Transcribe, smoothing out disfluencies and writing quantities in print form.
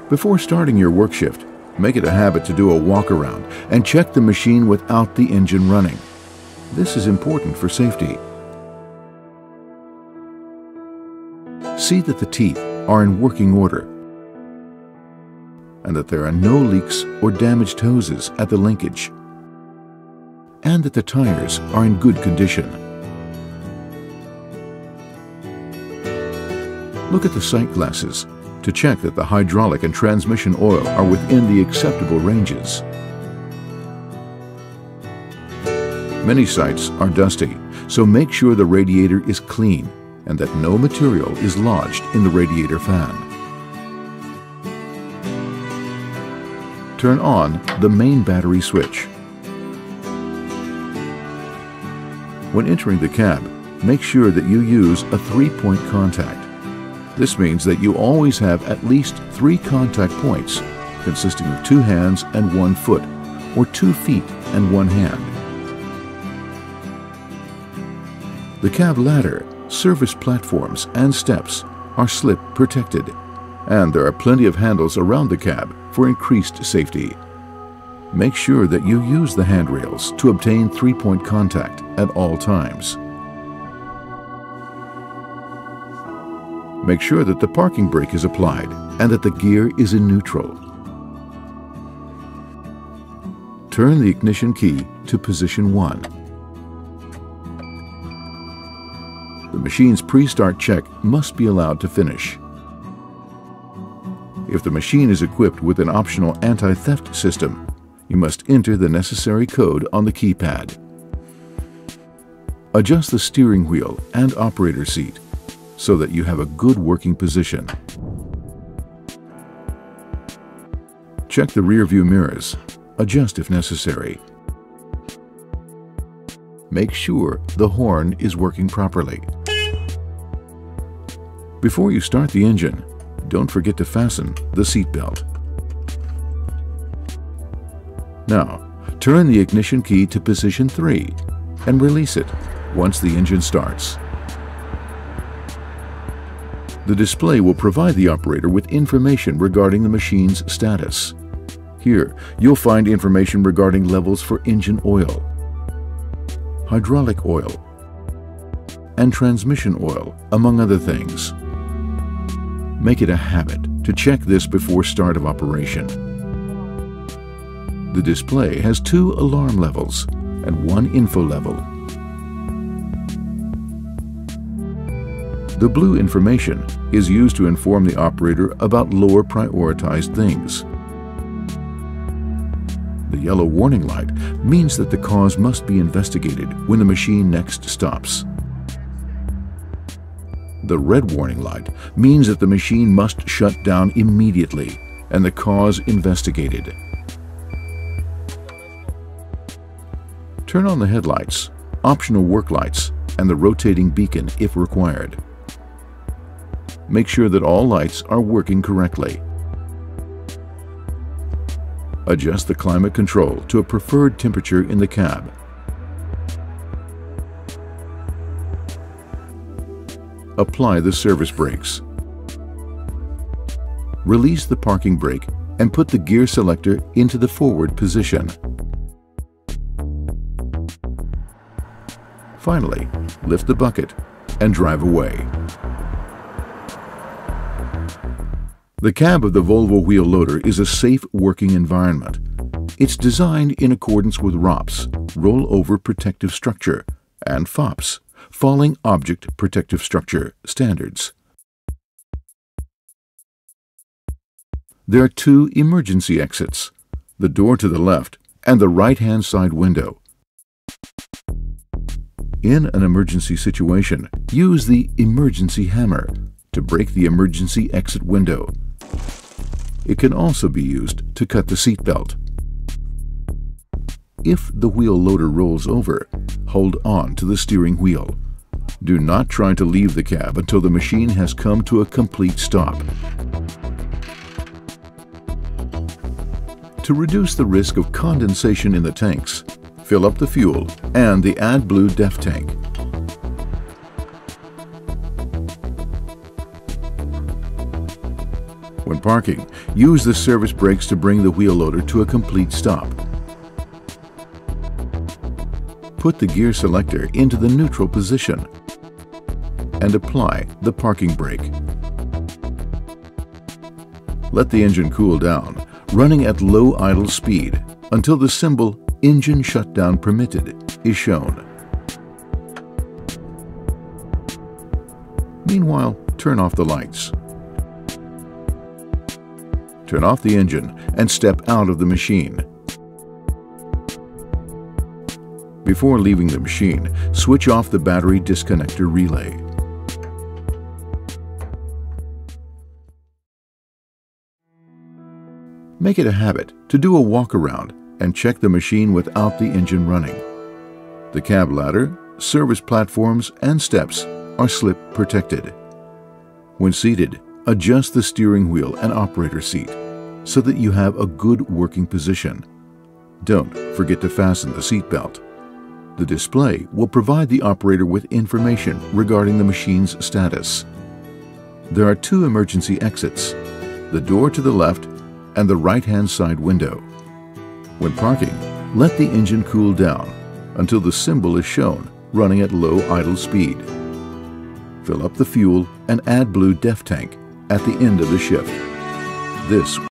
Before starting your work shift, make it a habit to do a walk-around and check the machine without the engine running. This is important for safety. See that the teeth are in working order and that there are no leaks or damaged hoses at the linkage, and that the tires are in good condition. Look at the sight glasses to check that the hydraulic and transmission oil are within the acceptable ranges. Many sites are dusty, so make sure the radiator is clean and that no material is lodged in the radiator fan. Turn on the main battery switch. When entering the cab, make sure that you use a 3-point contact. This means that you always have at least 3 contact points, consisting of 2 hands and 1 foot, or 2 feet and 1 hand. The cab ladder, service platforms, and steps are slip protected, and there are plenty of handles around the cab for increased safety. Make sure that you use the handrails to obtain 3-point contact at all times. Make sure that the parking brake is applied and that the gear is in neutral. Turn the ignition key to position 1. The machine's pre-start check must be allowed to finish. If the machine is equipped with an optional anti-theft system, you must enter the necessary code on the keypad. Adjust the steering wheel and operator seat so that you have a good working position. Check the rear view mirrors. Adjust if necessary. Make sure the horn is working properly. Before you start the engine, don't forget to fasten the seat belt. Now, turn the ignition key to position 3 and release it once the engine starts. The display will provide the operator with information regarding the machine's status. Here, you'll find information regarding levels for engine oil, hydraulic oil, and transmission oil, among other things. Make it a habit to check this before start of operation. The display has 2 alarm levels and 1 info level. The blue information is used to inform the operator about lower prioritized things. The yellow warning light means that the cause must be investigated when the machine next stops. The red warning light means that the machine must shut down immediately and the cause investigated. Turn on the headlights, optional work lights, and the rotating beacon if required. Make sure that all lights are working correctly. Adjust the climate control to a preferred temperature in the cab. Apply the service brakes. Release the parking brake and put the gear selector into the forward position. Finally, lift the bucket and drive away. The cab of the Volvo wheel loader is a safe working environment. It's designed in accordance with ROPS, Rollover Protective Structure, and FOPS, Falling Object Protective Structure standards. There are 2 emergency exits, the door to the left and the right-hand side window. In an emergency situation, use the emergency hammer to break the emergency exit window. It can also be used to cut the seat belt. If the wheel loader rolls over, hold on to the steering wheel. Do not try to leave the cab until the machine has come to a complete stop. To reduce the risk of condensation in the tanks, fill up the fuel and the AdBlue DEF tank. When parking, use the service brakes to bring the wheel loader to a complete stop. Put the gear selector into the neutral position and apply the parking brake. Let the engine cool down, running at low idle speed until the symbol "Engine Shutdown Permitted" is shown. Meanwhile, turn off the lights. Turn off the engine and step out of the machine. Before leaving the machine, switch off the battery disconnector relay. Make it a habit to do a walk-around and check the machine without the engine running. The cab ladder, service platforms, and steps are slip protected. When seated, adjust the steering wheel and operator seat so that you have a good working position. Don't forget to fasten the seat belt. The display will provide the operator with information regarding the machine's status. There are two emergency exits, the door to the left and the right-hand side window. When parking, let the engine cool down until the symbol is shown running at low idle speed. Fill up the fuel and add blue DEF tank at the end of the shift. This